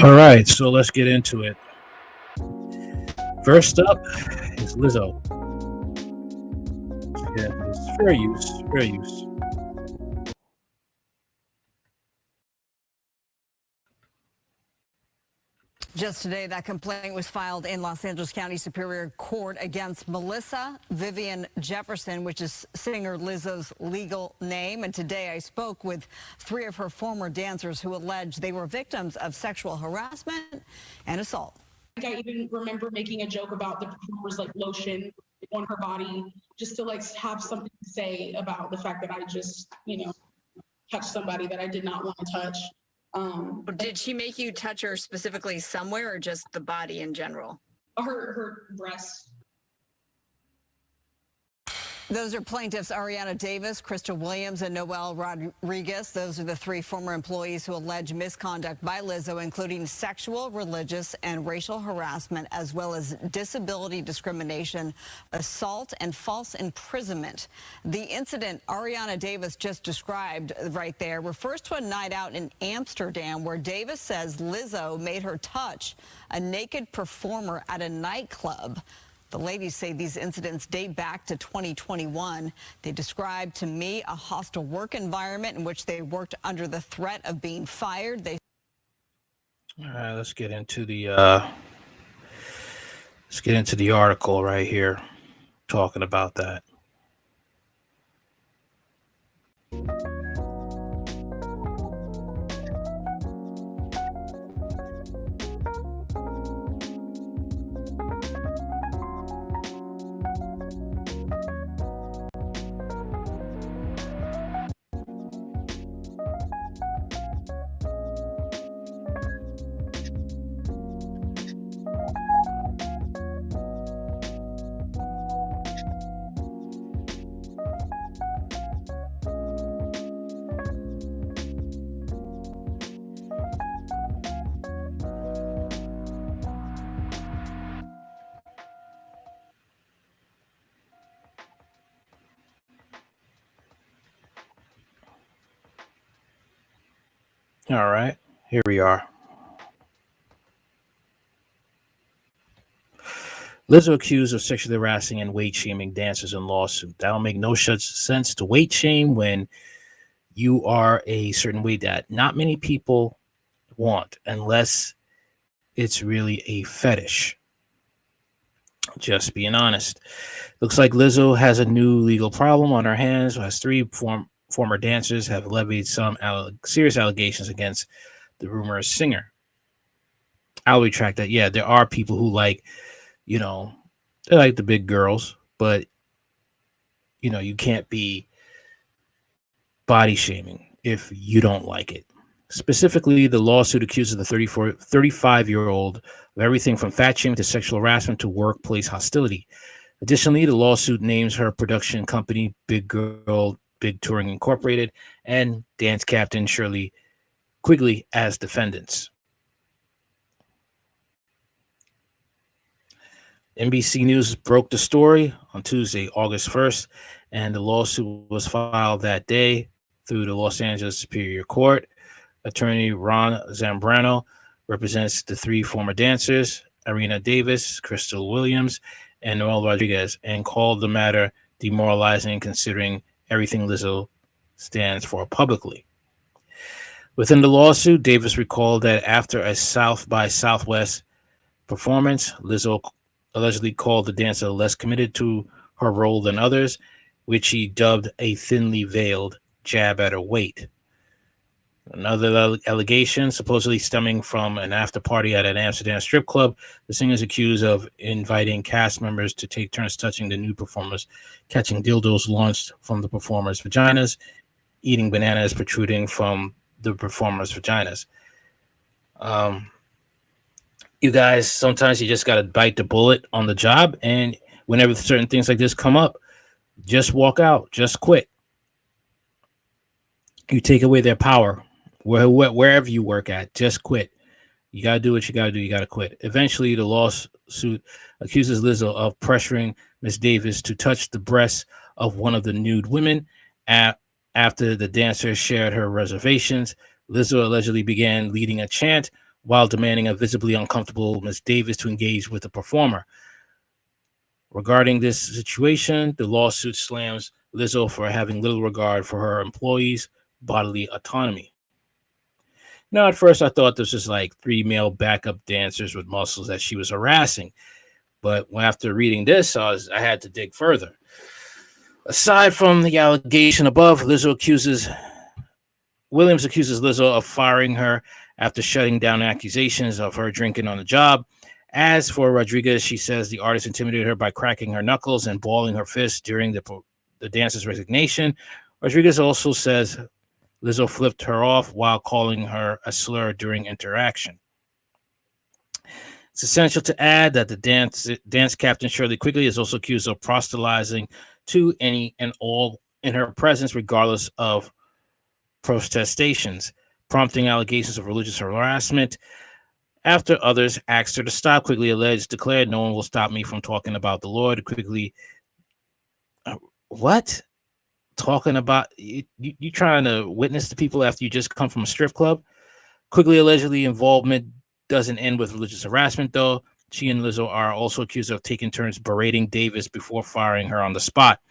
All right, so let's get into it. First up is Lizzo. Yeah, it's fair use, fair use. Just today, that complaint was filed in Los Angeles County Superior Court against Melissa Vivian Jefferson, which is singer Lizzo's legal name. And today I spoke with three of her former dancers who allege they were victims of sexual harassment and assault. I even remember making a joke about the performer's like lotion on her body, just to like have something to say about the fact that I just, touched somebody that I did not want to touch. Did she make you touch her specifically somewhere or just the body in general? Her breasts. Those are plaintiffs Ariana Davis, Crystal Williams, and Noel Rodriguez. Those are the three former employees who allege misconduct by Lizzo, including sexual, religious, and racial harassment, as well as disability discrimination, assault, and false imprisonment. The incident Ariana Davis just described right there refers to a night out in Amsterdam where Davis says Lizzo made her touch a naked performer at a nightclub. The ladies say these incidents date back to 2021. They described to me a hostile work environment in which they worked under the threat of being fired. All right, let's get into the article right here, talking about that. All right, here we are. Lizzo accused of sexually harassing and weight shaming dancers in lawsuit. That'll make no sense to weight shame when you are a certain weight that not many people want, unless it's really a fetish. Just being honest. Looks like Lizzo has a new legal problem on her hands, as three former dancers have levied some serious allegations against the rumorous singer. I'll retract that. Yeah, there are people who like, they like the big girls, but, you can't be body shaming if you don't like it. Specifically, the lawsuit accuses the 35-year-old of everything from fat shaming to sexual harassment to workplace hostility. Additionally, the lawsuit names her production company, Big Touring Incorporated, and dance captain Shirley Quigley as defendants. NBC News broke the story on Tuesday, August 1st, and the lawsuit was filed that day through the Los Angeles Superior Court. Attorney Ron Zambrano represents the three former dancers, Ariana Davis, Crystal Williams, and Noel Rodriguez, and called the matter demoralizing considering everything Lizzo stands for publicly. Within the lawsuit, Davis recalled that after a South by Southwest performance, Lizzo allegedly called the dancer less committed to her role than others, which he dubbed a thinly veiled jab at her weight. Another allegation, supposedly stemming from an after party at an Amsterdam strip club, the singer is accused of inviting cast members to take turns touching the nude performers, catching dildos launched from the performers' vaginas, eating bananas protruding from the performers' vaginas. You guys, sometimes you just got to bite the bullet on the job, and whenever certain things like this come up, just walk out, just quit. You take away their power. Wherever you work at, just quit. You got to do what you got to do. You got to quit. Eventually, the lawsuit accuses Lizzo of pressuring Miss Davis to touch the breasts of one of the nude women. After the dancer shared her reservations, Lizzo allegedly began leading a chant while demanding a visibly uncomfortable Ms. Davis to engage with the performer. Regarding this situation, the lawsuit slams Lizzo for having little regard for her employees' bodily autonomy. At first I thought this was like three male backup dancers with muscles that she was harassing, but after reading this, I had to dig further. Aside from the allegation above, Williams accuses Lizzo of firing her after shutting down accusations of her drinking on the job. As for Rodriguez, she says the artist intimidated her by cracking her knuckles and balling her fists during the dancer's resignation. Rodriguez also says Lizzo flipped her off while calling her a slur during interaction. It's essential to add that the dance captain Shirley Quigley is also accused of proselytizing to any and all in her presence, regardless of protestations, prompting allegations of religious harassment. After others asked her to stop, Quigley declared, "No one will stop me from talking about the Lord." Quigley, what? Talking about you trying to witness to people after you just come from a strip club? Quigley allegedly involvement doesn't end with religious harassment, though. She and Lizzo are also accused of taking turns berating Davis before firing her on the spot.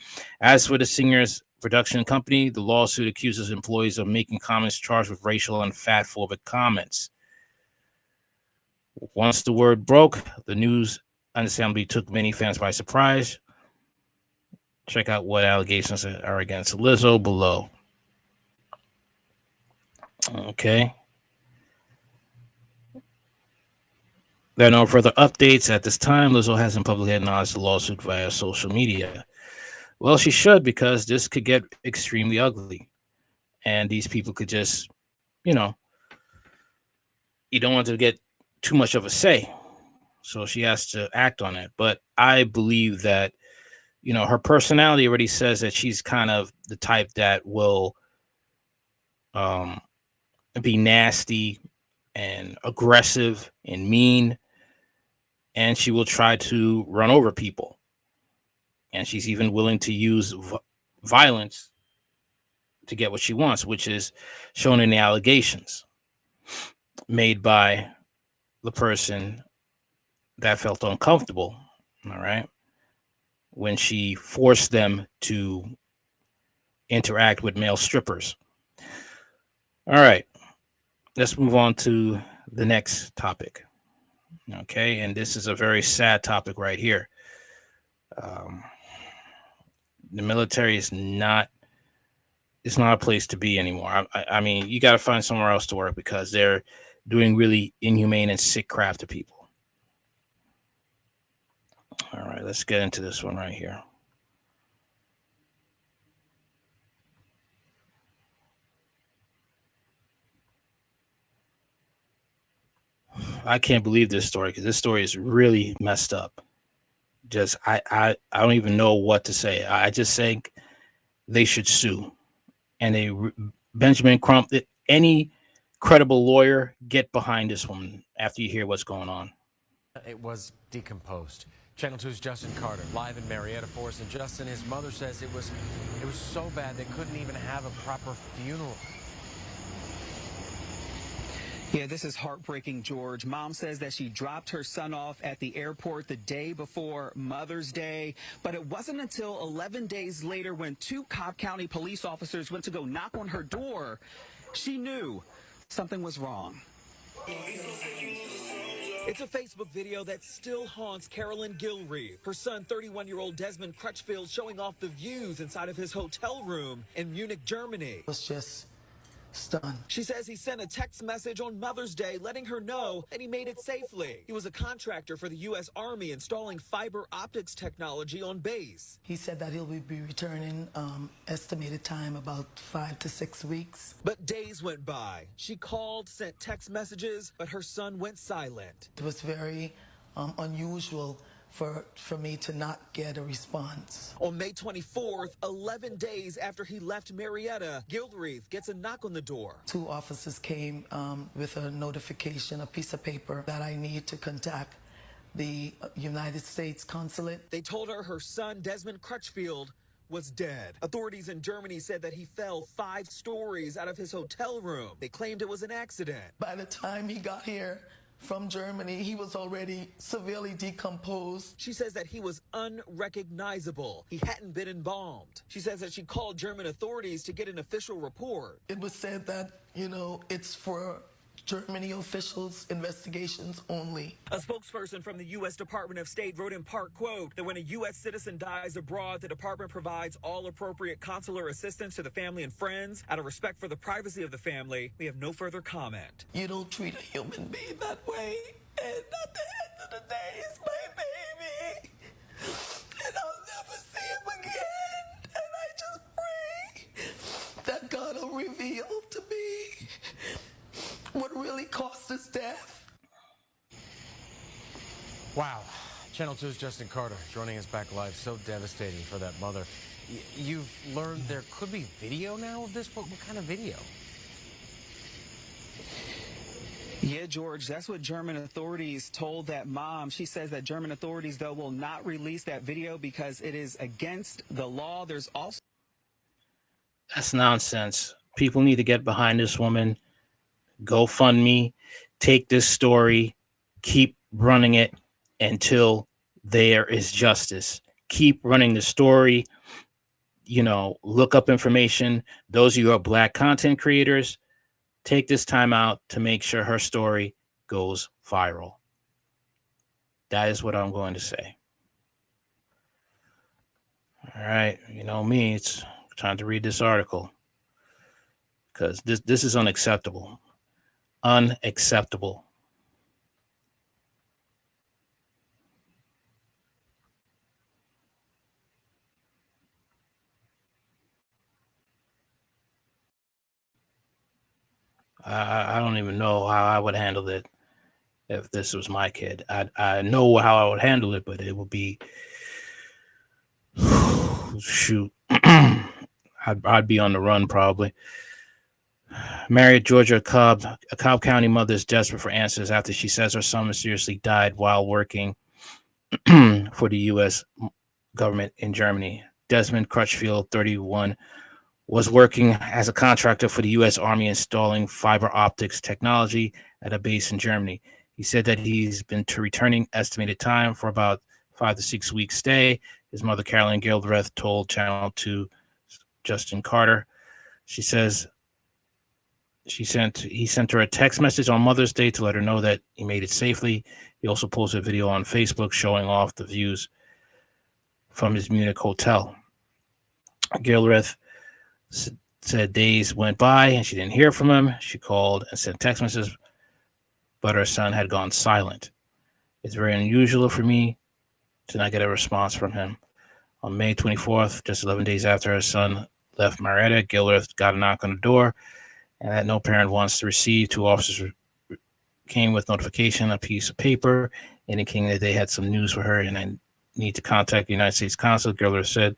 As for the singer's production company, the lawsuit accuses employees of making comments charged with racial and fatphobic comments. Once the word broke, the news understandably took many fans by surprise. Check out what allegations are against Lizzo below. Okay. There are no further updates at this time. Lizzo hasn't publicly acknowledged the lawsuit via social media. Well, she should, because this could get extremely ugly. And these people could just, you don't want to get too much of a say. So she has to act on it. But I believe that, her personality already says that she's kind of the type that will be nasty and aggressive and mean. And she will try to run over people. And she's even willing to use violence to get what she wants, which is shown in the allegations made by the person that felt uncomfortable, all right, when she forced them to interact with male strippers. All right, let's move on to the next topic. Okay, and this is a very sad topic right here. The military is not a place to be anymore. I mean, you got to find somewhere else to work, because they're doing really inhumane and sick crap to people. All right, let's get into this one right here. I can't believe this story, because this story is really messed up. Just I don't even know what to say. I just think they should sue. And Benjamin Crump, any credible lawyer, get behind this one after you hear what's going on. It was decomposed. Channel 2's Justin Carter, live in Marietta for us. And Justin, his mother says it was so bad they couldn't even have a proper funeral. Yeah, this is heartbreaking, George. Mom says that she dropped her son off at the airport the day before Mother's Day, but it wasn't until 11 days later, when two Cobb County police officers went to go knock on her door, she knew something was wrong. It's a Facebook video that still haunts Carolyn Gilreath. Her son, 31-year-old Desmond Crutchfield, showing off the views inside of his hotel room in Munich, Germany. It was just stunned. She says he sent a text message on Mother's Day letting her know that he made it safely. He was a contractor for the U.S. Army installing fiber optics technology on base. He said that he'll be returning, estimated time about 5 to 6 weeks. But days went by. She called, sent text messages, but her son went silent. It was very unusual for me to not get a response. On May 24th, 11 days after he left Marietta, Gilreath gets a knock on the door. Two officers came with a notification, a piece of paper, that I need to contact the United States consulate. They told her son, Desmond Crutchfield, was dead. Authorities in Germany said that he fell 5 stories out of his hotel room. They claimed it was an accident. By the time he got here from Germany, he was already severely decomposed. She says that he was unrecognizable. He hadn't been embalmed. She says that she called German authorities to get an official report. It was said that, it's for Germany officials' investigations only. A spokesperson from the U.S. Department of State wrote in part, quote, that when a U.S. citizen dies abroad, the department provides all appropriate consular assistance to the family and friends. Out of respect for the privacy of the family, we have no further comment. You don't treat a human being that way. And at the end of the day, it's my baby. And I'll never see him again. And I just pray that God will reveal to me what really caused his death. Wow. Channel 2's Justin Carter joining us back live. So devastating for that mother. You've learned there could be video now of this? What kind of video? Yeah, George, that's what German authorities told that mom. She says that German authorities, though, will not release that video because it is against the law. There's also... That's nonsense. People need to get behind this woman. GoFundMe, take this story, keep running it until there is justice. Keep running the story. Look up information. Those of you who are Black content creators, take this time out to make sure her story goes viral. That is what I'm going to say. All right. You know me, it's time to read this article because this is unacceptable. Unacceptable. I don't even know how I would handle it if this was my kid. I know how I would handle it, but it would be shoot. I'd be on the run probably. Married Georgia, Cobb County mother is desperate for answers after she says her son mysteriously died while working for the U.S. government in Germany. Desmond Crutchfield, 31, was working as a contractor for the U.S. Army installing fiber optics technology at a base in Germany. He said that he's been to returning estimated time for about 5 to 6 weeks stay. His mother, Carolyn Gilbreth, told Channel 2 Justin Carter. She says he sent her a text message on Mother's Day to let her know that he made it safely. He also posted a video on Facebook showing off the views from his Munich hotel. Gilbreth said days went by and she didn't hear from him. She called and sent text messages, but her son had gone silent. It's very unusual for me to not get a response from him. On May 24th, just 11 days after her son left Marietta, Gilbreth got a knock on the door and that no parent wants to receive. 2 officers came with notification, a piece of paper indicating that they had some news for her and I need to contact the United States Consul. Gilbreth said,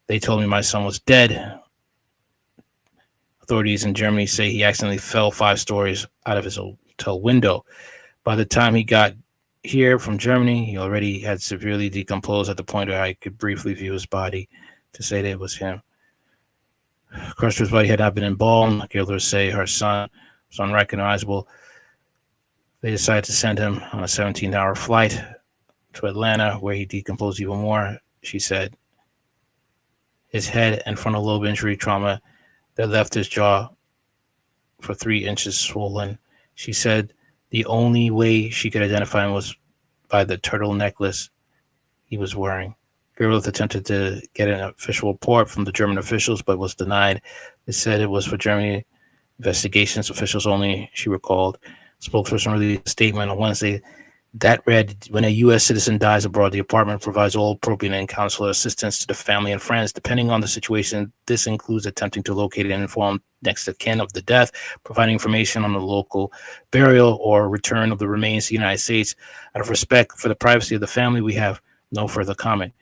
they told me my son was dead. Authorities in Germany say he accidentally fell 5 stories out of his hotel window. By the time he got here from Germany, he already had severely decomposed at the point where I could briefly view his body to say that it was him. Crutchfield's body had not been embalmed. Gilbreth say her son was unrecognizable. They decided to send him on a 17-hour flight to Atlanta, where he decomposed even more. She said his head and frontal lobe injury trauma that left his jaw for 3 inches swollen. She said the only way she could identify him was by the turtle necklace he was wearing. Gilbreth attempted to get an official report from the German officials, but was denied. They said it was for Germany investigations officials only, she recalled. Spokesperson released a statement on Wednesday that read, when a U.S. citizen dies abroad, the department provides all appropriate and consular assistance to the family and friends. Depending on the situation, this includes attempting to locate and inform next of kin of the death, providing information on the local burial or return of the remains to the United States. Out of respect for the privacy of the family, we have no further comment.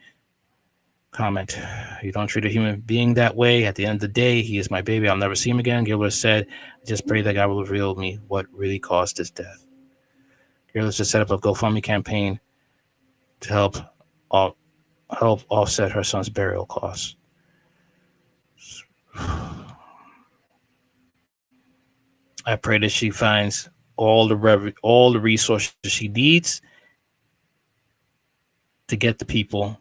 You don't treat a human being that way. At the end of the day, he is my baby. I'll never see him again. Gilbreth said, I just pray that God will reveal me what really caused his death. Gilbreth just set up a GoFundMe campaign to help offset her son's burial costs. I pray that she finds all the resources she needs to get the people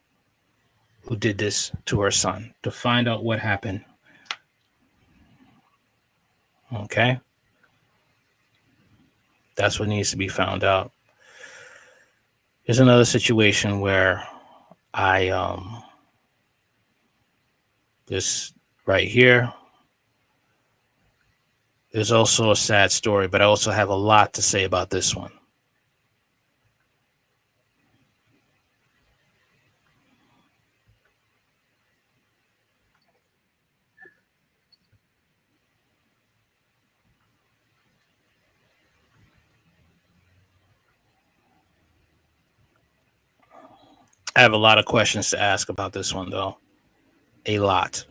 who did this to her son, to find out what happened. Okay? That's what needs to be found out. Here's another situation where I this right here. There's also a sad story, but I also have a lot to say about this one. I have a lot of questions to ask about this one, though. A lot.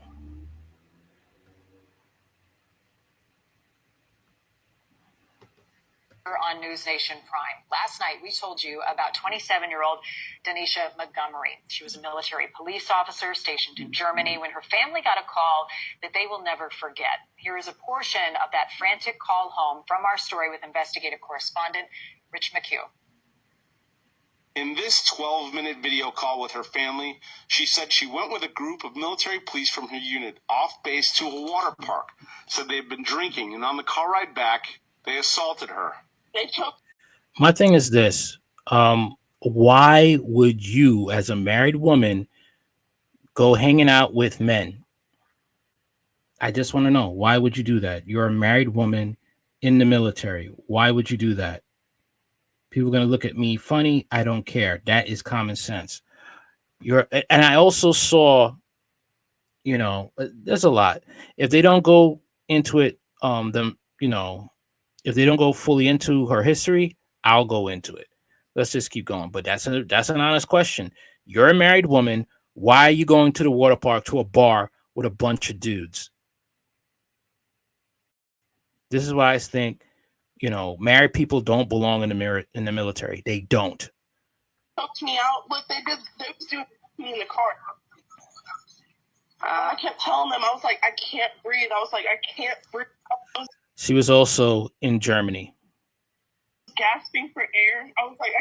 On News Nation Prime. Last night, we told you about 27-year-old Denisha Montgomery. She was a military police officer stationed in Germany when her family got a call that they will never forget. Here is a portion of that frantic call home from our story with investigative correspondent Rich McHugh. In this 12-minute video call with her family, she said she went with a group of military police from her unit off base to a water park. Said they had been drinking, and on the car ride back, they assaulted her. My thing is this. Why would you, as a married woman, go hanging out with men? I just want to know. Why would you do that? You're a married woman in the military. Why would you do that? People are going to look at me funny. I don't care. That is common sense. And I also saw, there's a lot. If they don't go into it, if they don't go fully into her history, I'll go into it. Let's just keep going. But that's an honest question. You're a married woman. Why are you going to the water park, to a bar with a bunch of dudes? This is why I think, married people don't belong in the military. They don't. Helped me out. What they did, they was doing me in the car. I kept telling them, I was like, I can't breathe. I was like, I can't breathe. She was also in Germany. Gasping for air. I was like,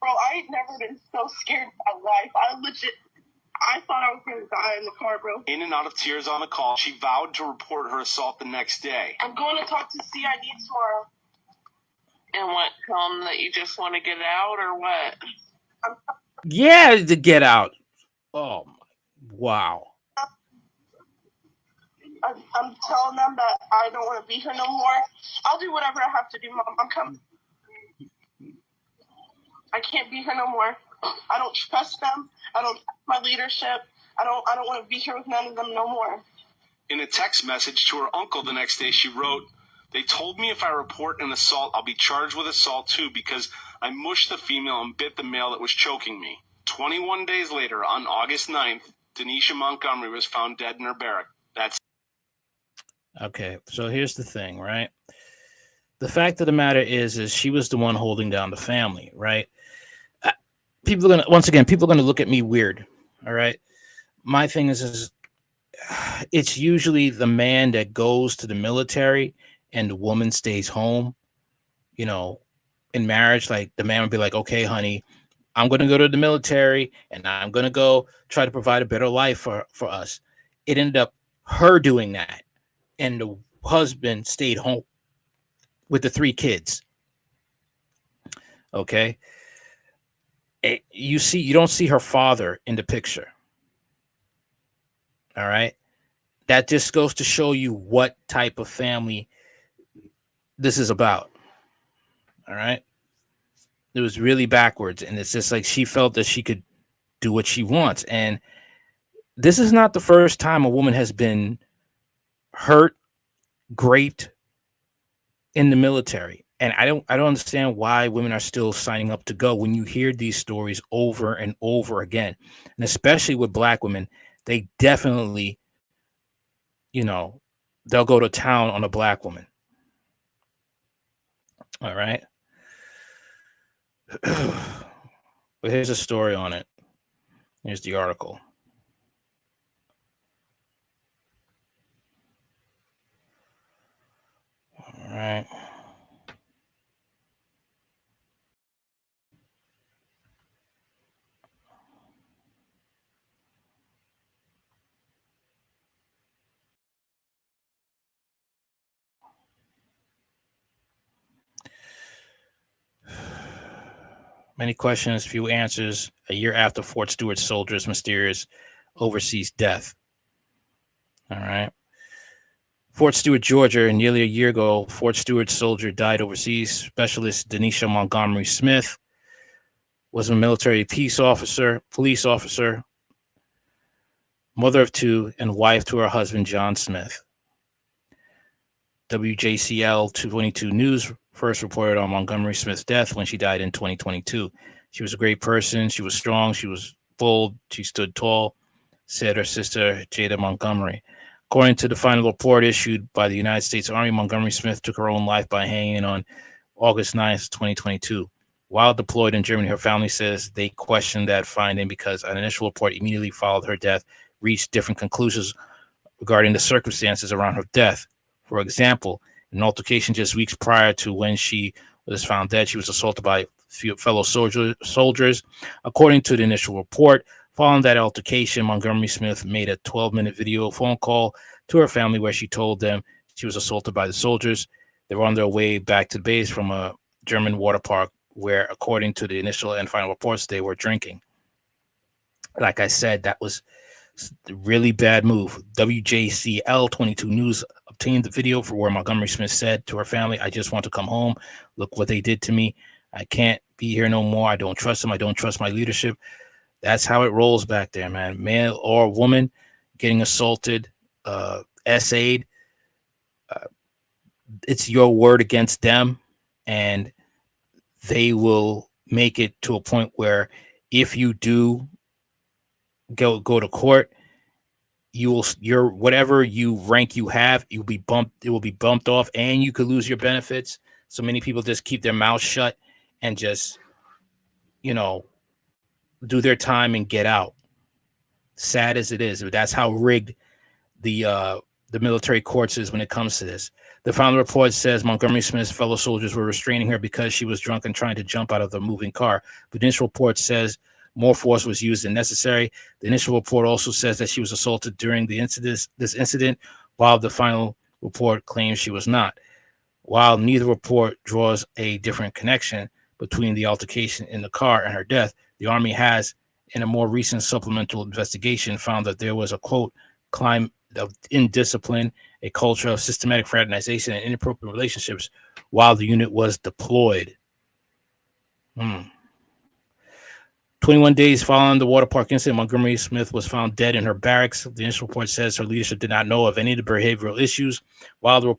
bro, I ain't never been so scared about life. I thought I was going to die in the car, bro. In and out of tears on the call, she vowed to report her assault the next day. I'm going to talk to CID tomorrow. And what? Tell them that you just want to get out or what? Yeah, to get out. Oh, wow. I'm telling them that I don't want to be here no more. I'll do whatever I have to do, Mom. I'm coming. I can't be here no more. I don't trust them. I don't trust my leadership. I don't want to be here with none of them no more. In a text message to her uncle the next day, she wrote, "They told me if I report an assault, I'll be charged with assault too because I mushed the female and bit the male that was choking me." 21 days later, on August 9th, Denisha Montgomery was found dead in her barrack. That's okay. So here's the thing, right? The fact of the matter is she was the one holding down the family, right? People are gonna look at me weird. All right. My thing is it's usually the man that goes to the military and the woman stays home. In marriage, like the man would be like, okay, honey, I'm going to go to the military and I'm going to go try to provide a better life for us. It ended up her doing that. And the husband stayed home with the 3 kids. Okay. You don't see her father in the picture. All right. That just goes to show you what type of family this is about. All right. It was really backwards. And it's just like she felt that she could do what she wants. And this is not the first time a woman has been hurt, raped in the military. And I don't understand why women are still signing up to go when you hear these stories over and over again. And especially with Black women, they definitely, they'll go to town on a Black woman. All right. But here's a story on it. Here's the article. right. Many questions, few answers. A year after Fort Stewart soldier's mysterious overseas death. All right. Fort Stewart, Georgia. Nearly a year ago, Fort Stewart soldier died overseas. Specialist Denisha Montgomery Smith was a military police officer, mother of two, and wife to her husband, John Smith. WJCL 222 News first reported on Montgomery Smith's death when she died in 2022. She was a great person. She was strong. She was bold. She stood tall, said her sister, Jada Montgomery. According to the final report issued by the United States Army, Montgomery Smith took her own life by hanging on August 9th, 2022. While deployed in Germany, her family says they questioned that finding because an initial report immediately followed her death reached different conclusions regarding the circumstances around her death. For example, in an altercation just weeks prior to when she was found dead, she was assaulted by fellow soldiers. According to the initial report, following that altercation, Montgomery Smith made a 12-minute video phone call to her family where she told them she was assaulted by the soldiers. They were on their way back to the base from a German water park where, according to the initial and final reports, they were drinking. Like I said, that was a really bad move. WJCL 22 News obtained the video for where Montgomery Smith said to her family, "I just want to come home. Look what they did to me. I can't be here no more. I don't trust them. I don't trust my leadership." That's how it rolls back there, man. Male or woman getting assaulted, essayed. It's your word against them, and they will make it to a point where if you do go to court, your whatever you rank you have, it will be bumped off, and you could lose your benefits. So many people just keep their mouth shut and just, do their time and get out. Sad as it is, but that's how rigged the military courts is when it comes to this. The final report says Montgomery Smith's fellow soldiers were restraining her because she was drunk and trying to jump out of the moving car. The initial report says more force was used than necessary. The initial report also says that she was assaulted during this incident, while the final report claims she was not. While neither report draws a different connection between the altercation in the car and her death, the Army has, in a more recent supplemental investigation, found that there was a, quote, climate of indiscipline, a culture of systematic fraternization and inappropriate relationships while the unit was deployed. 21 days following the water park incident, Montgomery Smith was found dead in her barracks. The initial report says her leadership did not know of any of the behavioral issues, while the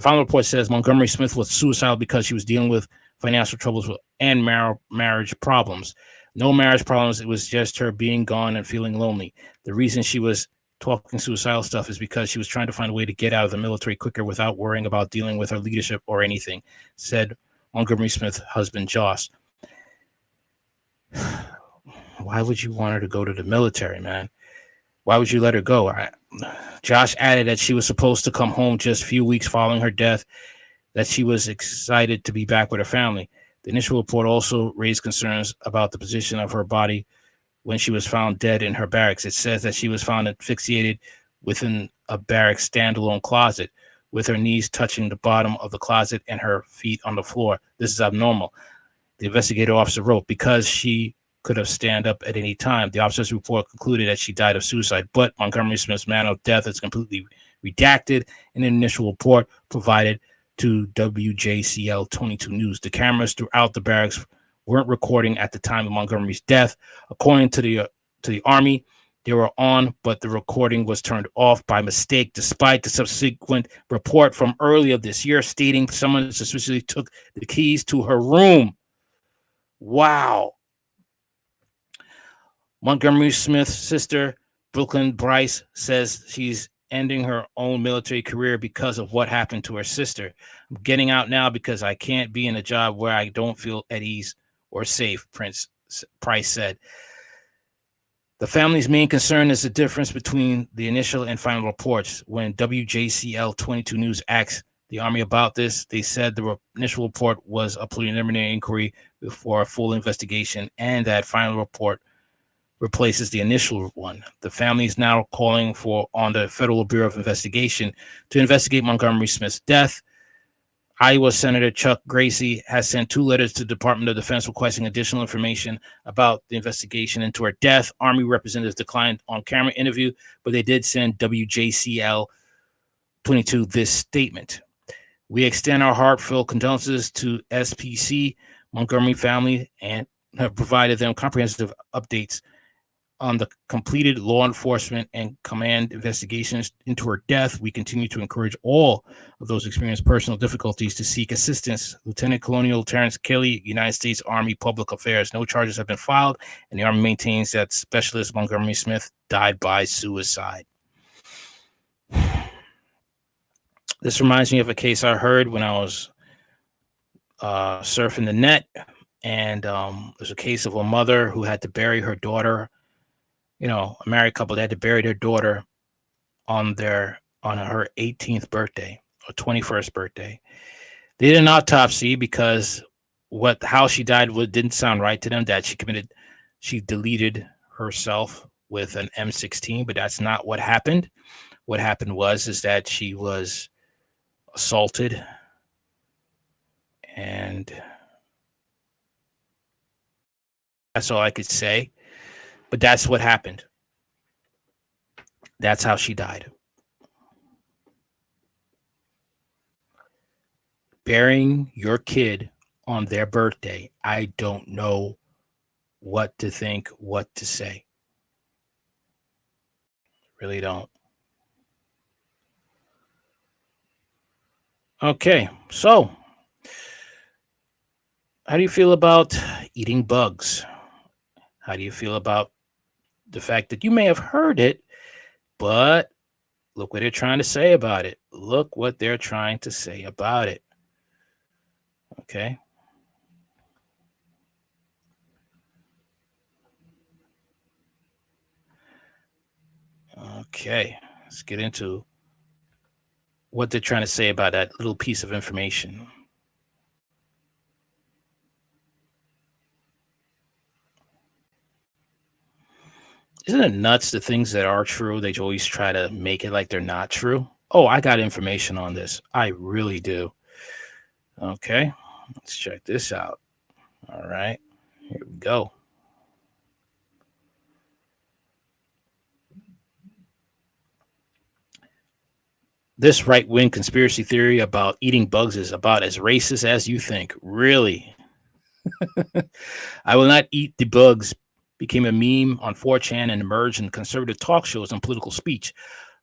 final report says Montgomery Smith was suicidal because she was dealing with financial troubles and marriage problems. No marriage problems. It was just her being gone and feeling lonely. The reason she was talking suicidal stuff is because she was trying to find a way to get out of the military quicker without worrying about dealing with her leadership or anything, said Montgomery Smith's husband, Josh. Why would you want her to go to the military, man? Why would you let her go? Josh added that she was supposed to come home just a few weeks following her death, that she was excited to be back with her family. The initial report also raised concerns about the position of her body when she was found dead in her barracks. It says that she was found asphyxiated within a barracks standalone closet, with her knees touching the bottom of the closet and her feet on the floor. This is abnormal. The investigative officer wrote, because she could have stand up at any time. The officer's report concluded that she died of suicide, but Montgomery Smith's manner of death is completely redacted in an initial report provided to WJCL 22 News. The cameras throughout the barracks weren't recording at the time of Montgomery's death. According to the Army, they were on, but the recording was turned off by mistake, despite the subsequent report from earlier this year stating someone suspiciously took the keys to her room. Wow. Montgomery Smith's sister, Brooklyn Bryce, says she's ending her own military career because of what happened to her sister. I'm getting out now because I can't be in a job where I don't feel at ease or safe, Price said. The family's main concern is the difference between the initial and final reports. When WJCL 22 News asked the Army about this. They said the initial report was a preliminary inquiry before a full investigation, and that final report replaces the initial one. The family is now calling on the Federal Bureau of Investigation to investigate Montgomery Smith's death. Iowa Senator Chuck Grassley has sent 2 letters to the Department of Defense requesting additional information about the investigation into her death. Army representatives declined on-camera interview, but they did send WJCL 22 this statement. We extend our heartfelt condolences to SPC Montgomery family and have provided them comprehensive updates on the completed law enforcement and command investigations into her death. We continue to encourage all of those experiencing personal difficulties to seek assistance. Lieutenant Colonel Terrence Kelly, United States Army Public Affairs. No charges have been filed, and the Army maintains that Specialist Montgomery Smith died by suicide. This reminds me of a case I heard when I was surfing the net, and there's a case of a mother who had to bury her daughter. A married couple, they had to bury their daughter on her 18th birthday or 21st birthday. They did an autopsy because how she died didn't sound right to them. That she deleted herself with an M16, but that's not what happened. What happened is that she was assaulted, and that's all I could say. But that's what happened. That's how she died. Burying your kid on their birthday, I don't know what to think, what to say. Really don't. Okay, so how do you feel about eating bugs? How do you feel about the fact that you may have heard it, but look what they're trying to say about it. Look what they're trying to say about it. Okay. Okay, let's get into what they're trying to say about that little piece of information. Isn't it nuts, the things that are true, they always try to make it like they're not true? Oh, I got information on this. I really do. Okay, let's check this out. All right, here we go. This right-wing conspiracy theory about eating bugs is about as racist as you think. Really? I will not eat the bugs became a meme on 4chan and emerged in conservative talk shows and political speech.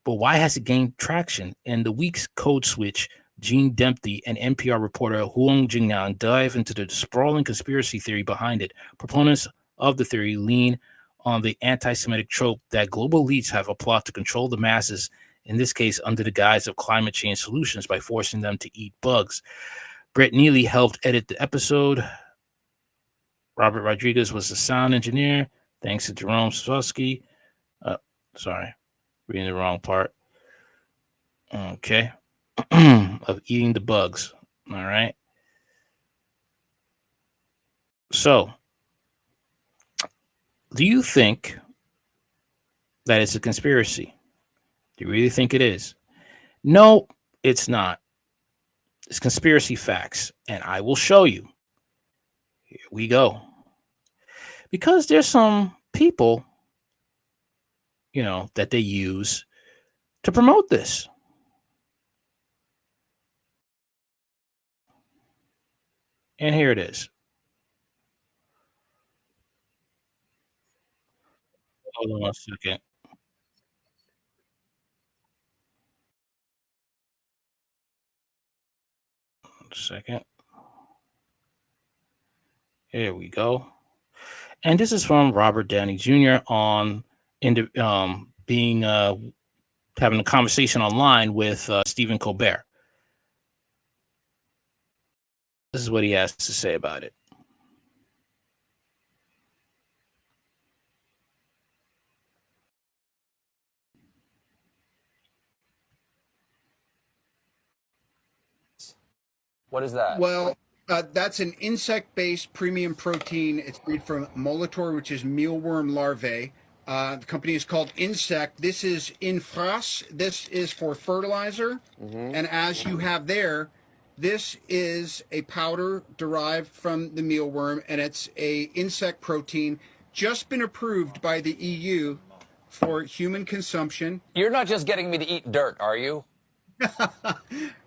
But why has it gained traction? In the week's Code Switch, Gene Dempsey and NPR reporter Huang Jingyang dive into the sprawling conspiracy theory behind it. Proponents of the theory lean on the anti-Semitic trope that global elites have a plot to control the masses, in this case under the guise of climate change solutions by forcing them to eat bugs. Brett Neely helped edit the episode. Robert Rodriguez was the sound engineer. Thanks to Jerome Susky. Sorry, reading the wrong part. Okay. Of eating the bugs. All right. So, do you think that it's a conspiracy? Do you really think it is? No, it's not. It's conspiracy facts, and I will show you. Here we go. Because there's some people, that they use to promote this. And here it is. Hold on 1 second. Second. Here we go. And this is from Robert Downey Jr. on having a conversation online with Stephen Colbert. This is what he has to say about it. What is that? Well, that's an insect-based premium protein. It's made from molitor, which is mealworm larvae. The company is called Insect. This is infras. This is for fertilizer. And as you have there, this is a powder derived from the mealworm, and it's a insect protein just been approved by the EU for human consumption. You're not just getting me to eat dirt, are you?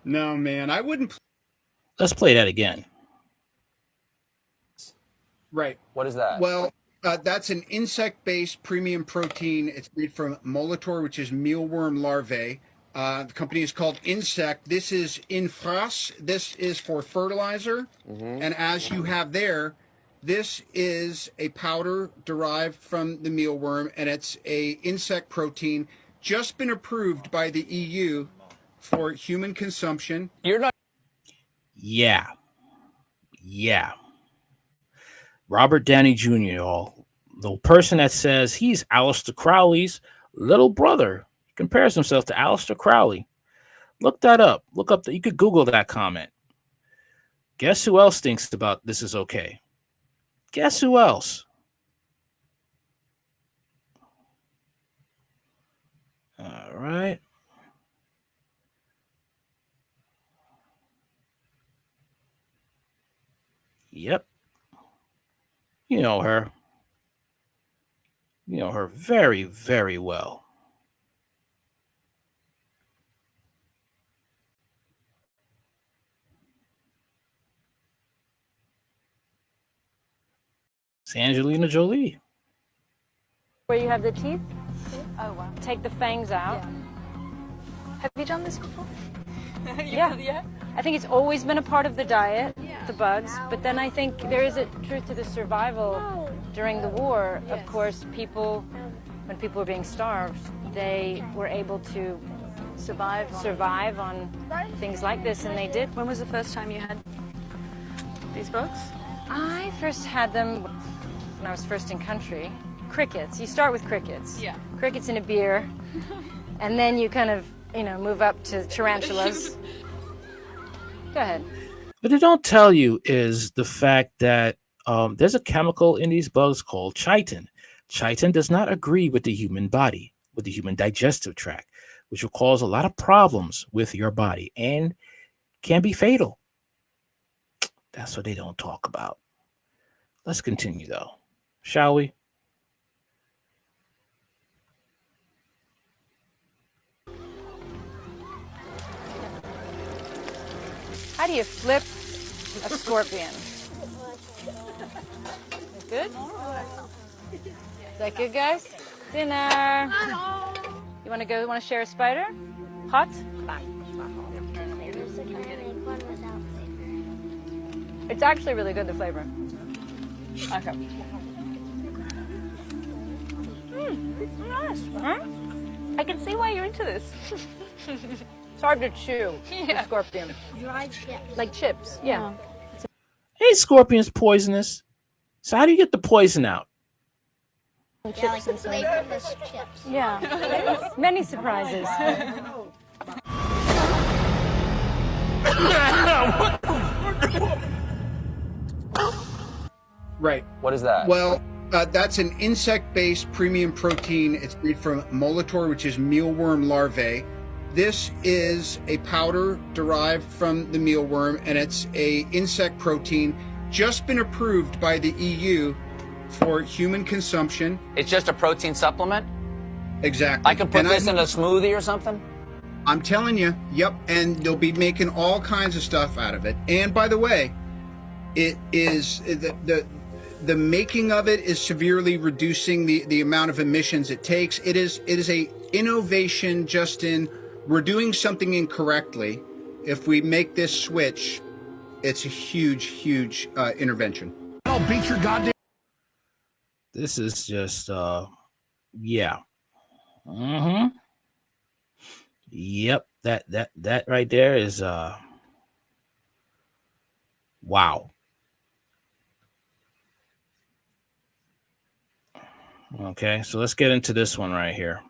No, man, I wouldn't. Let's play that again. Right. What is that? Well, that's an insect-based premium protein. It's made from molitor, which is mealworm larvae. The company is called Insect. This is infras. This is for fertilizer. And as you have there, this is a powder derived from the mealworm, and it's a insect protein just been approved by the EU for human consumption. You're not. Yeah. Robert Downey Jr., y'all. The person that says he's Aleister Crowley's little brother. He compares himself to Aleister Crowley. Look that up. You could Google that comment. Guess who else thinks about this is okay? Guess who else? All right. Yep. You know her. You know her very, very well. It's Angelina Jolie. Where you have the teeth? Oh, wow. Take the fangs out. Yeah. Have you done this before? Yeah. I think it's always been a part of the diet, the bugs, but then I think there is a truth to the survival during the war. Of course, when people were being starved, they were able to survive on things like this, and they did. When was the first time you had these bugs? I first had them when I was first in country. Crickets. You start with crickets. Yeah. Crickets in a beer, and then you kind of, move up to tarantulas. Go ahead. What they don't tell you is the fact that there's a chemical in these bugs called chitin. Chitin does not agree with the human body, with the human digestive tract, which will cause a lot of problems with your body and can be fatal. That's what they don't talk about. Let's continue, though, shall we? How do you flip a scorpion? Good? Is that good, guys? Dinner. You want to share a spider? Hot? It's actually really good, the flavor. Okay. Nice. Huh? I can see why you're into this. It's hard to chew, the scorpion. Dried chips. Like chips, yeah. Hey, scorpion's poisonous. So how do you get the poison out? Yeah, like flavorless chips. Yeah. Many surprises. Right. What is that? Well, that's an insect-based premium protein. It's made from molitor, which is mealworm larvae. This is a powder derived from the mealworm, and it's a insect protein just been approved by the EU for human consumption. It's just a protein supplement? Exactly. I could put this in a smoothie or something? I'm telling you, yep, and they'll be making all kinds of stuff out of it. And by the way, it is the making of it is severely reducing the amount of emissions it takes. It is a innovation just in we're doing something incorrectly. If we make this switch, it's a huge intervention. I'll beat your goddamn. This is just, yeah. Yep. That right there is, wow. Okay, so let's get into this one right here.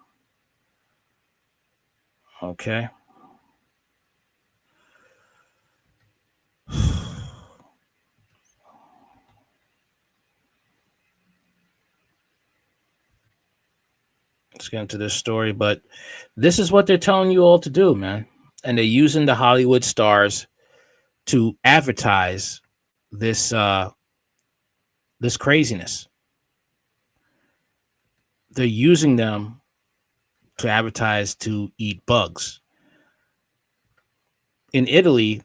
Okay. Let's get into this story, but this is what they're telling you all to do, man. And they're using the Hollywood stars to advertise this this craziness. They're using them to advertise to eat bugs. In Italy,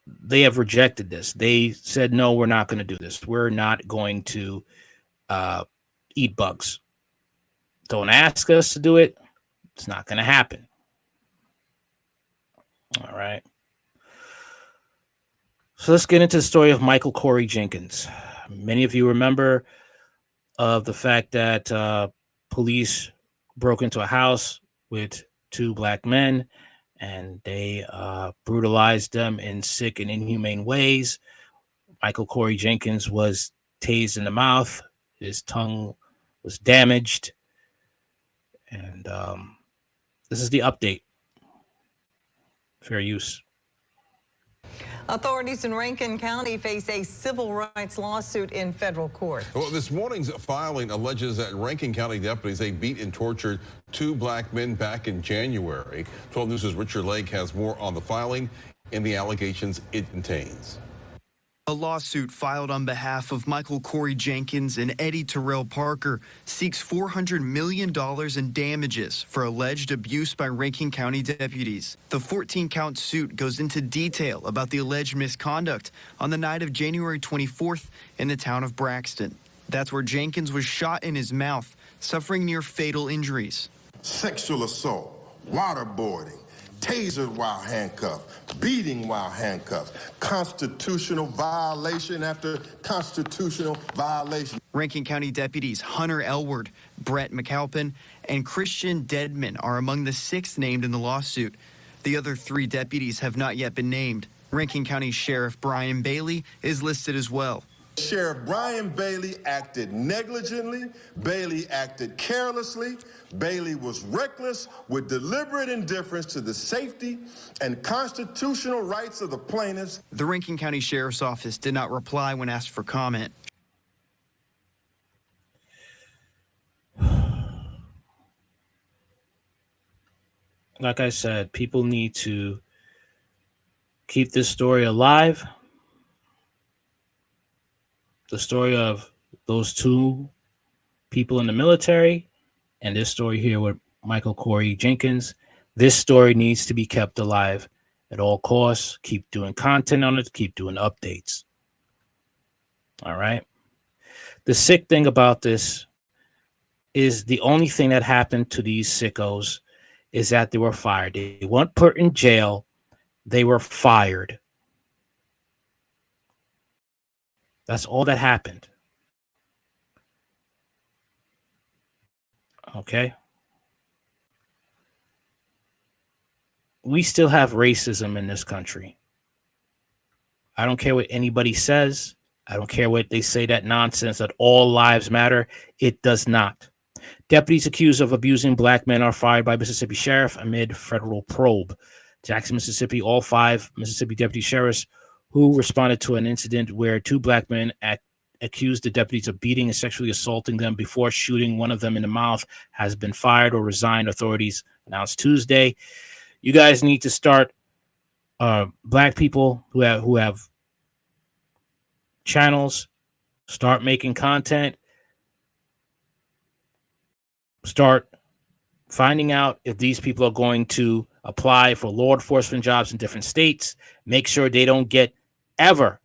they have rejected this. They said, no, we're not going to do this. We're not going to eat bugs. Don't ask us to do it. It's not going to happen. All right. So let's get into the story of Michael Corey Jenkins. Many of you remember of the fact that police broke into a house with two black men, and they brutalized them in sick and inhumane ways. Michael Corey Jenkins was tased in the mouth. His tongue was damaged. And this is the update. Fair use. Authorities in Rankin County face a civil rights lawsuit in federal court. Well, this morning's filing alleges that Rankin County deputies, they beat and tortured two black men back in January. 12 News' Richard Lake has more on the filing and the allegations it contains. A lawsuit filed on behalf of Michael Corey Jenkins and Eddie Terrell Parker seeks $400 million in damages for alleged abuse by Rankin County deputies. The 14-count suit goes into detail about the alleged misconduct on the night of January 24th in the town of Braxton. That's where Jenkins was shot in his mouth, suffering near fatal injuries. Sexual assault, waterboarding, tasered while handcuffed, beating while handcuffed, constitutional violation after constitutional violation. Rankin County deputies Hunter Elward, Brett McAlpin, and Christian Deadman are among the 6 named in the lawsuit. The other 3 deputies have not yet been named. Rankin County Sheriff Brian Bailey is listed as well. Sheriff Brian Bailey acted negligently. Bailey acted carelessly. Bailey was reckless with deliberate indifference to the safety and constitutional rights of the plaintiffs. The Rankin County Sheriff's Office did not reply when asked for comment. Like I said, people need to keep this story alive. The story of those 2 people in the military and this story here with Michael Corey Jenkins. This story needs to be kept alive at all costs. Keep doing content on it. Keep doing updates. All right. The sick thing about this is the only thing that happened to these sickos is that they were fired. They weren't put in jail. They were fired. That's all that happened. Okay. We still have racism in this country. I don't care what anybody says. I don't care what they say, that nonsense that all lives matter. It does not. Deputies accused of abusing black men are fired by Mississippi Sheriff amid federal probe. Jackson, Mississippi, all 5 Mississippi deputy sheriffs who responded to an incident where 2 black men accused the deputies of beating and sexually assaulting them before shooting one of them in the mouth has been fired or resigned, authorities announced Tuesday. You guys need to start, black people who have channels, start making content, start finding out if these people are going to apply for law enforcement jobs in different states. Make sure they don't get ever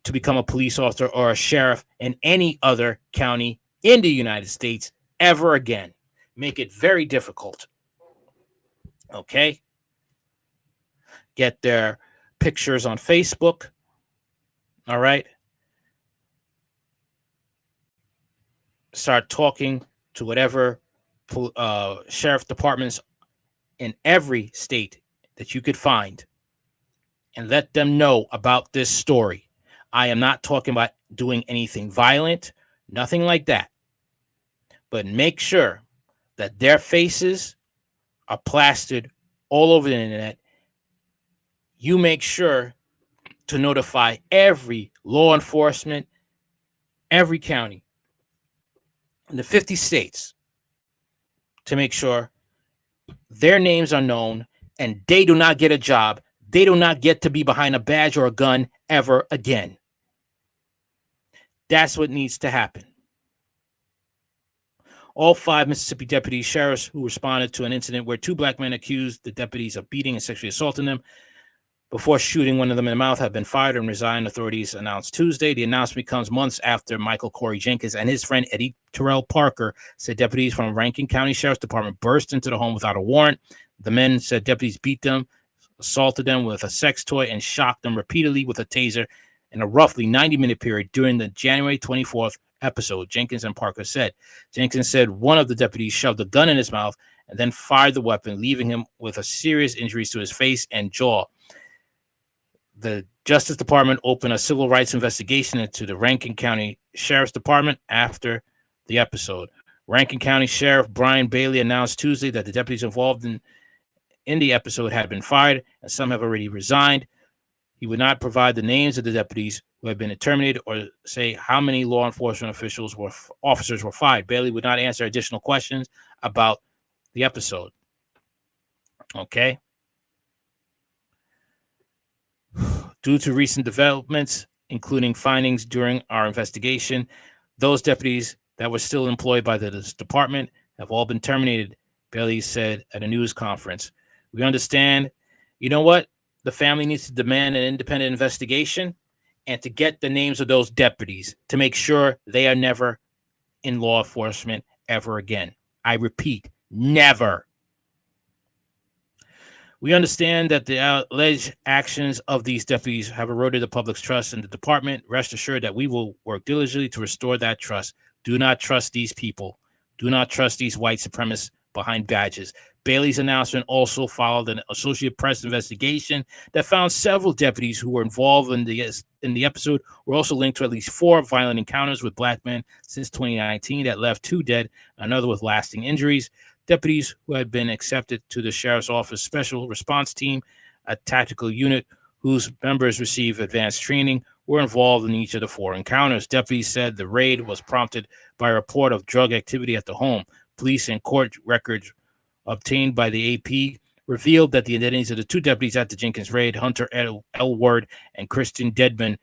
to become a police officer or a sheriff in any other county in the United States ever again. Make it very difficult. Okay? Get their pictures on Facebook. All right? Start talking to whatever sheriff departments in every state that you could find and let them know about this story. I am not talking about doing anything violent, nothing like that. But make sure that their faces are plastered all over the internet. You make sure to notify every law enforcement, every county in the 50 states. to make sure their names are known and they do not get a job. They do not get to be behind a badge or a gun ever again. That's what needs to happen. All 5 Mississippi deputy sheriffs who responded to an incident where 2 black men accused the deputies of beating and sexually assaulting them before shooting one of them in the mouth have been fired and resigned, authorities announced Tuesday. The announcement comes months after Michael Corey Jenkins and his friend Eddie Terrell Parker said deputies from Rankin County Sheriff's Department burst into the home without a warrant. The men said deputies beat them, assaulted them with a sex toy, and shocked them repeatedly with a taser in a roughly 90-minute period during the January 24th episode, Jenkins and Parker said. Jenkins said one of the deputies shoved a gun in his mouth and then fired the weapon, leaving him with a serious injuries to his face and jaw. The Justice Department opened a civil rights investigation into the Rankin County Sheriff's Department after the episode. Rankin County Sheriff Brian Bailey announced Tuesday that the deputies involved in the episode had been fired and some have already resigned. He would not provide the names of the deputies who had been terminated or say how many law enforcement officers were fired. Bailey would not answer additional questions about the episode. Okay. Due to recent developments, including findings during our investigation, those deputies that were still employed by this department have all been terminated, Bailey said at a news conference. We understand, you know what? The family needs to demand an independent investigation and to get the names of those deputies to make sure they are never in law enforcement ever again. I repeat, never. We understand that the alleged actions of these deputies have eroded the public's trust in the department. Rest assured that we will work diligently to restore that trust. Do not trust these people. Do not trust these white supremacists behind badges. Bailey's announcement also followed an Associated Press investigation that found several deputies who were involved in the episode were also linked to at least 4 violent encounters with black men since 2019 that left 2 dead, another with lasting injuries. Deputies who had been accepted to the Sheriff's Office Special Response Team, a tactical unit whose members received advanced training, were involved in each of the 4 encounters. Deputies said the raid was prompted by a report of drug activity at the home. Police and court records obtained by the AP revealed that the identities of the 2 deputies at the Jenkins raid, Hunter Elward and Christian Dedman,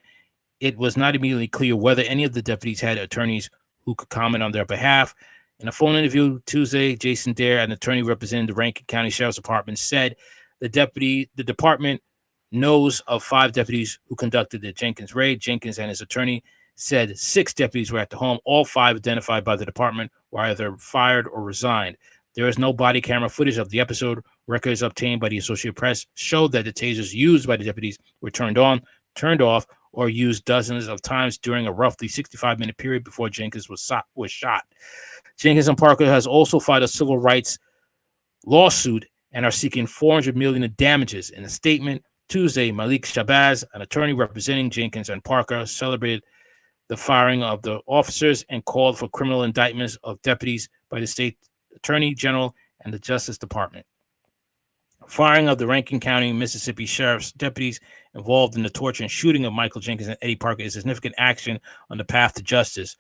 it was not immediately clear whether any of the deputies had attorneys who could comment on their behalf. In a phone interview Tuesday, Jason Dare, an attorney representing the Rankin County Sheriff's Department, said the department knows of 5 deputies who conducted the Jenkins raid. Jenkins and his attorney said 6 deputies were at the home. All 5 identified by the department were either fired or resigned. There is no body camera footage of the episode. Records obtained by the Associated Press showed that the tasers used by the deputies were turned on, turned off, or used dozens of times during a roughly 65-minute period before Jenkins was shot. Jenkins and Parker has also filed a civil rights lawsuit and are seeking $400 million in damages. In a statement Tuesday, Malik Shabazz, an attorney representing Jenkins and Parker, celebrated the firing of the officers and called for criminal indictments of deputies by the state attorney general and the Justice Department. Firing of the Rankin County, Mississippi Sheriff's deputies involved in the torture and shooting of Michael Jenkins and Eddie Parker is a significant action on the path to justice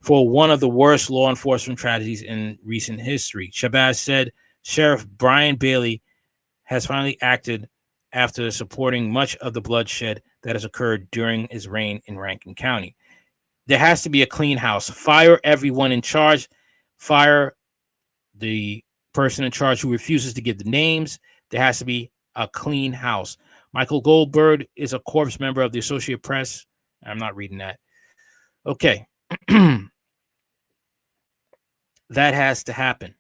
for one of the worst law enforcement tragedies in recent history. Shabazz said Sheriff Brian Bailey has finally acted after supporting much of the bloodshed that has occurred during his reign in Rankin County. There has to be a clean house. Fire everyone in charge. Fire the person in charge who refuses to give the names. There has to be a clean house. Michael Goldberg is a corpse member of the Associated Press. I'm not reading that. Okay. That has to happen.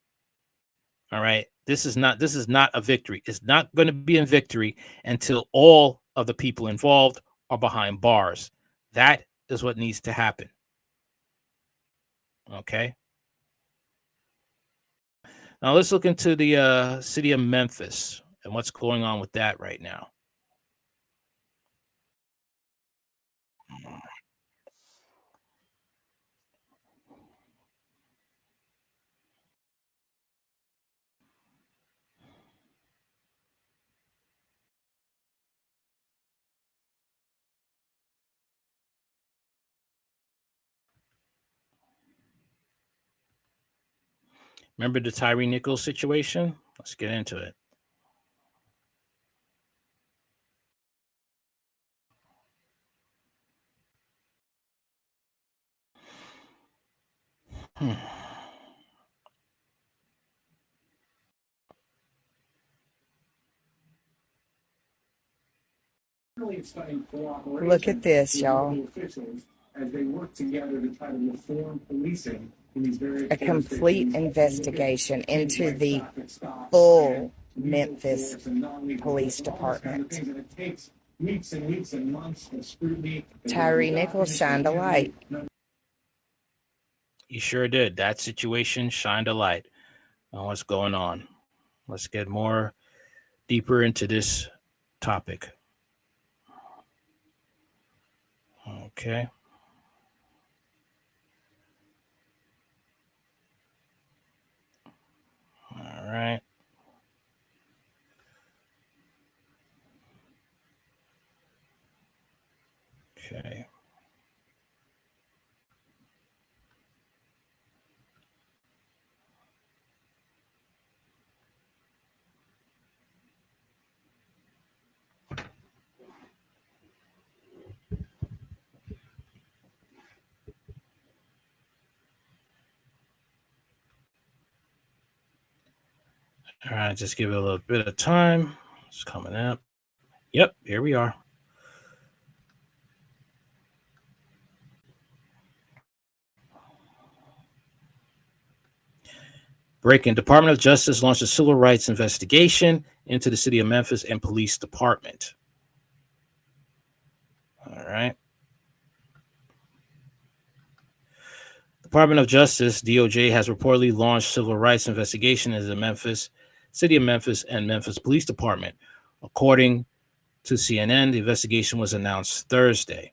All right. This is not a victory. It's not going to be a victory until all of the people involved are behind bars. That is what needs to happen. Okay. Now let's look into the city of Memphis and what's going on with that right now. Remember the Tyree Nichols situation? Let's get into it. Look at this, y'all. A complete investigation into the full Memphis Police Department. Tyree Nichols shined a light. He sure did. That situation shined a light on what's going on. Let's get more deeper into this topic. Okay. All right. Okay. All right, just give it a little bit of time. It's coming up. Yep, here we are. Breaking: Department of Justice launched a civil rights investigation into the city of Memphis and police department. All right. Department of Justice, DOJ, has reportedly launched civil rights investigation into the city of Memphis and Memphis Police Department. According to CNN, the investigation was announced Thursday.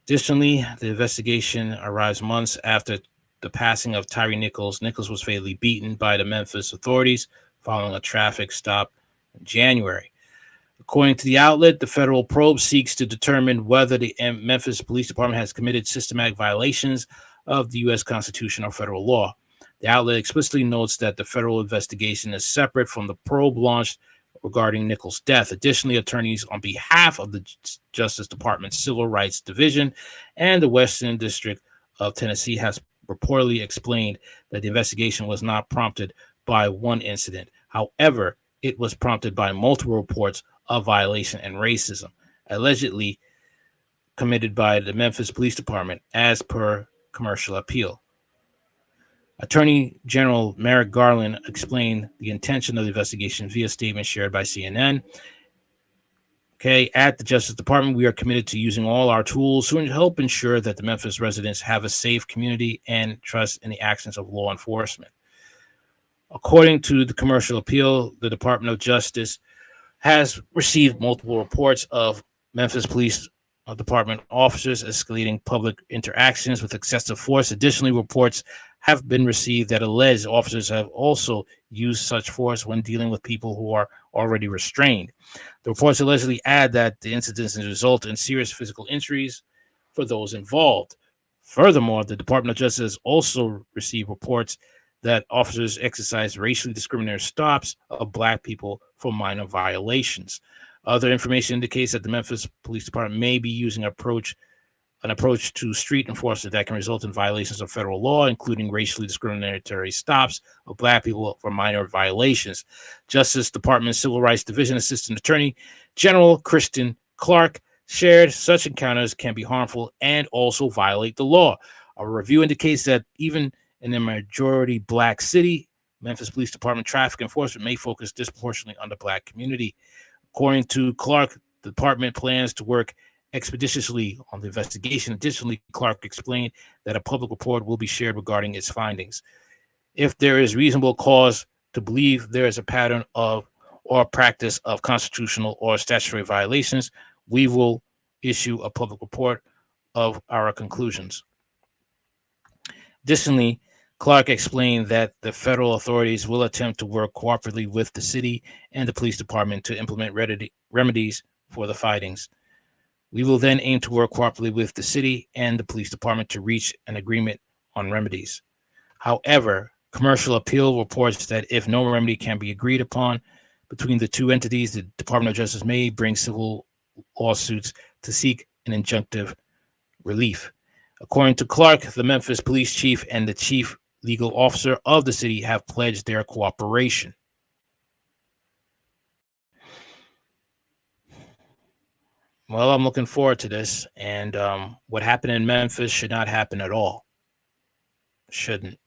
Additionally, the investigation arrives months after the passing of Tyree Nichols. Nichols was fatally beaten by the Memphis authorities following a traffic stop in January. According to the outlet, the federal probe seeks to determine whether the Memphis Police Department has committed systematic violations of the U.S. Constitution or federal law. The outlet explicitly notes that the federal investigation is separate from the probe launched regarding Nichols' death. Additionally, attorneys on behalf of the Justice Department's Civil Rights Division and the Western District of Tennessee has reportedly explained that the investigation was not prompted by one incident. However, it was prompted by multiple reports of violation and racism allegedly committed by the Memphis Police Department, as per Commercial Appeal. Attorney General Merrick Garland explained the intention of the investigation via statement shared by CNN. Okay, at the Justice Department, we are committed to using all our tools to help ensure that the Memphis residents have a safe community and trust in the actions of law enforcement. According to the Commercial Appeal, the Department of Justice has received multiple reports of Memphis Police Department officers escalating public interactions with excessive force. Additionally, reports have been received that alleged officers have also used such force when dealing with people who are already restrained. The reports allegedly add that the incidents result in serious physical injuries for those involved. Furthermore, the Department of Justice has also received reports that officers exercise racially discriminatory stops of Black people for minor violations. Other information indicates that the Memphis Police Department may be using an approach to street enforcement that can result in violations of federal law, including racially discriminatory stops of Black people for minor violations. Justice Department Civil Rights Division Assistant Attorney General Kristen Clark shared such encounters can be harmful and also violate the law. A review indicates that even in a majority Black city, Memphis Police Department traffic enforcement may focus disproportionately on the Black community. According to Clark, the department plans to work expeditiously on the investigation. Additionally, Clark explained that a public report will be shared regarding its findings. If there is reasonable cause to believe there is a pattern of or practice of constitutional or statutory violations, we will issue a public report of our conclusions. Additionally, Clark explained that the federal authorities will attempt to work cooperatively with the city and the police department to implement remedies for the findings. We will then aim to work cooperatively with the city and the police department to reach an agreement on remedies. However, commercial appeal reports that if no remedy can be agreed upon between the two entities, the Department of Justice may bring civil lawsuits to seek an injunctive relief. According to Clark, the Memphis police chief and the chief legal officer of the city have pledged their cooperation. Well, I'm looking forward to this. And what happened in Memphis should not happen at all. Shouldn't.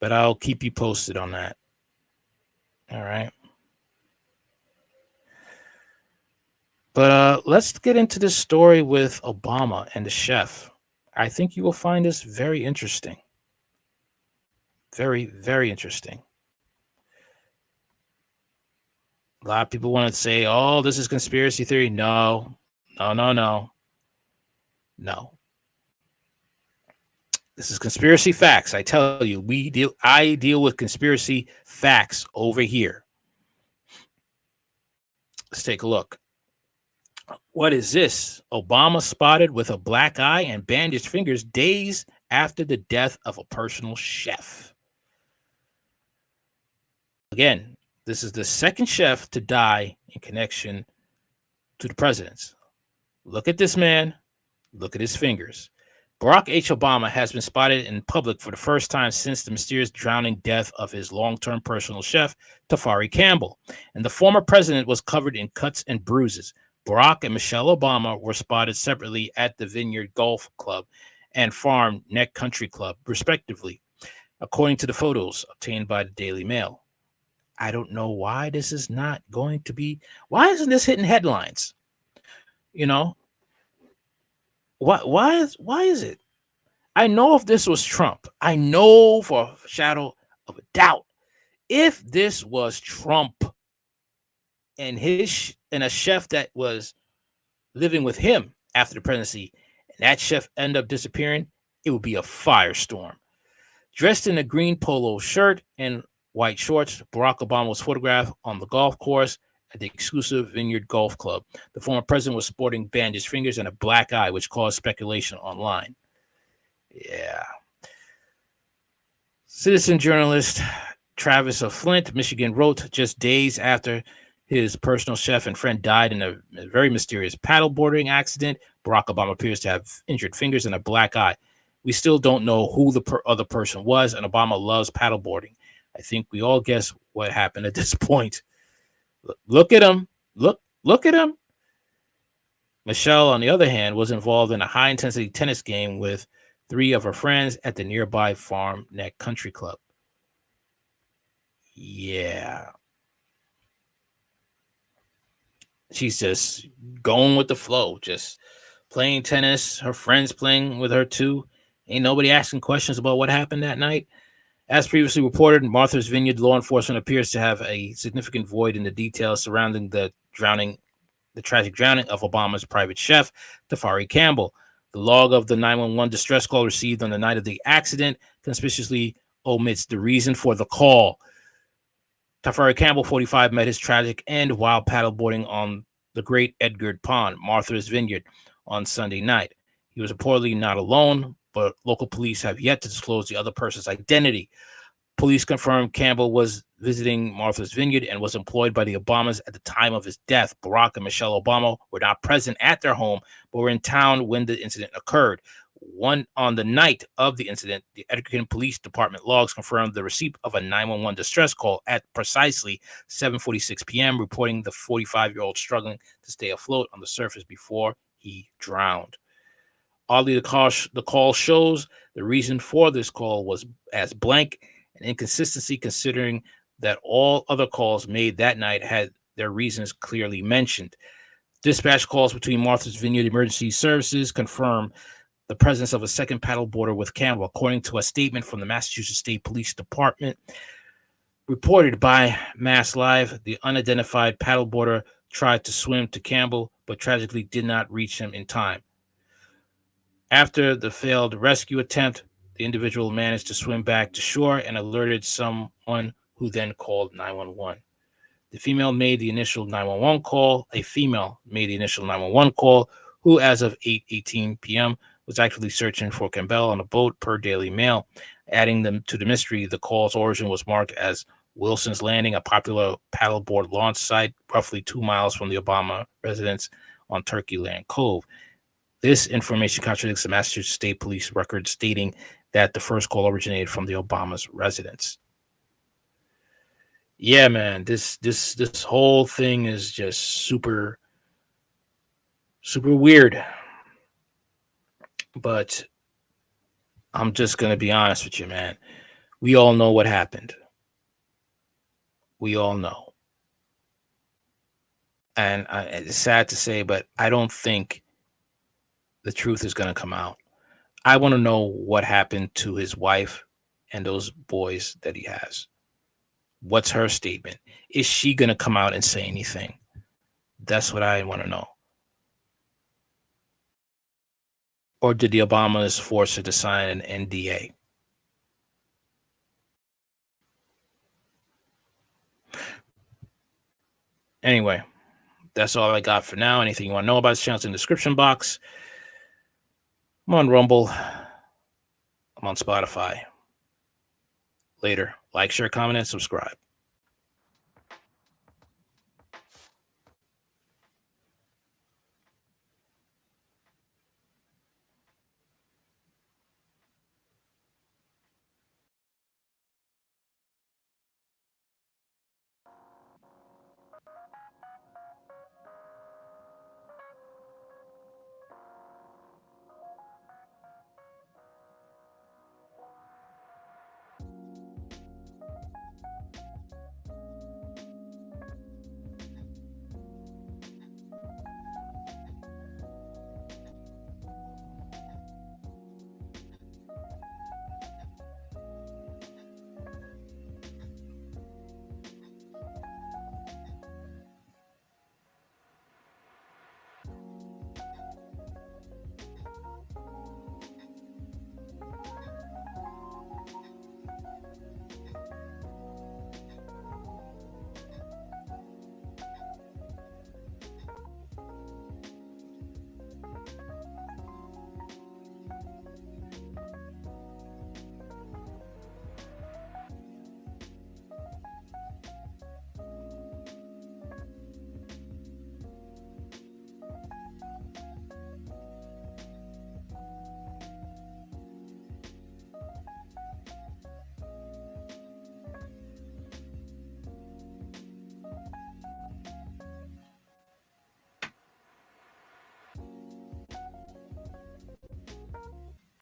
But I'll keep you posted on that. All right. But let's get into this story with Obama and the chef. I think you will find this very interesting. Very, very interesting. A lot of people want to say, oh, this is conspiracy theory. No. This is conspiracy facts. I tell you, I deal with conspiracy facts over here. Let's take a look. What is this? Obama spotted with a black eye and bandaged fingers days after the death of a personal chef. Again, this is the second chef to die in connection to the presidents. Look at this man. Look at his fingers. Barack H. Obama has been spotted in public for the first time since the mysterious drowning death of his long-term personal chef, Tafari Campbell. And the former president was covered in cuts and bruises. Barack and Michelle Obama were spotted separately at the Vineyard Golf Club and Farm Neck Country Club, respectively, according to the photos obtained by the Daily Mail. I don't know why this is not going to be. Why isn't this hitting headlines? You know, why is it? I know if this was Trump, I know for a shadow of a doubt, if this was Trump and a chef that was living with him after the presidency, and that chef ended up disappearing, it would be a firestorm. Dressed in a green polo shirt and white shorts, Barack Obama was photographed on the golf course at the exclusive Vineyard Golf Club. The former president was sporting bandaged fingers and a black eye, which caused speculation online. Yeah. Citizen journalist Travis of Flint, Michigan, wrote just days after his personal chef and friend died in a very mysterious paddleboarding accident, Barack Obama appears to have injured fingers and a black eye. We still don't know who the other person was, and Obama loves paddleboarding. I think we all guess what happened at this point. Look at him. Look at him. Michelle, on the other hand, was involved in a high-intensity tennis game with 3 of her friends at the nearby Farm Neck Country Club. Yeah. She's just going with the flow, just playing tennis, her friends playing with her too. Ain't nobody asking questions about what happened that night. As previously reported, Martha's Vineyard law enforcement appears to have a significant void in the details surrounding the tragic drowning of Obama's private chef, Tafari Campbell. The log of the 911 distress call received on the night of the accident conspicuously omits the reason for the call. Tafari Campbell, 45, met his tragic end while paddleboarding on the Great Edgard Pond, Martha's Vineyard, on Sunday night. He was reportedly not alone, but local police have yet to disclose the other person's identity. Police confirmed Campbell was visiting Martha's Vineyard and was employed by the Obamas at the time of his death. Barack and Michelle Obama were not present at their home, but were in town when the incident occurred. On the night of the incident, the Edgerton Police Department logs confirmed the receipt of a 911 distress call at precisely 7:46 p.m., reporting the 45-year-old struggling to stay afloat on the surface before he drowned. Oddly, the call shows the reason for this call was as blank, an inconsistency considering that all other calls made that night had their reasons clearly mentioned. Dispatch calls between Martha's Vineyard Emergency Services confirm the presence of a second paddleboarder with Campbell, according to a statement from the Massachusetts State Police Department. Reported by Mass Live, the unidentified paddleboarder tried to swim to Campbell, but tragically did not reach him in time. After the failed rescue attempt, the individual managed to swim back to shore and alerted someone who then called 911. A female made the initial 911 call, who as of 8:18 p.m. was actively searching for Campbell on a boat, per Daily Mail. Adding them to the mystery, the call's origin was marked as Wilson's Landing, a popular paddleboard launch site roughly 2 miles from the Obama residence on Turkey Land Cove. This information contradicts the Massachusetts State Police record stating that the first call originated from the Obama's residence. Yeah, man, this whole thing is just super weird. But I'm just going to be honest with you, man. We all know what happened. We all know. And it's sad to say, but I don't think the truth is going to come out. I want to know what happened to his wife and those boys that he has. What's her statement? Is she going to come out and say anything? That's what I want to know. Or did the Obamas force her to sign an NDA? Anyway, that's all I got for now. Anything you want to know about this channel's in the description box. I'm on Rumble. I'm on Spotify. Later. Like, share, comment, and subscribe.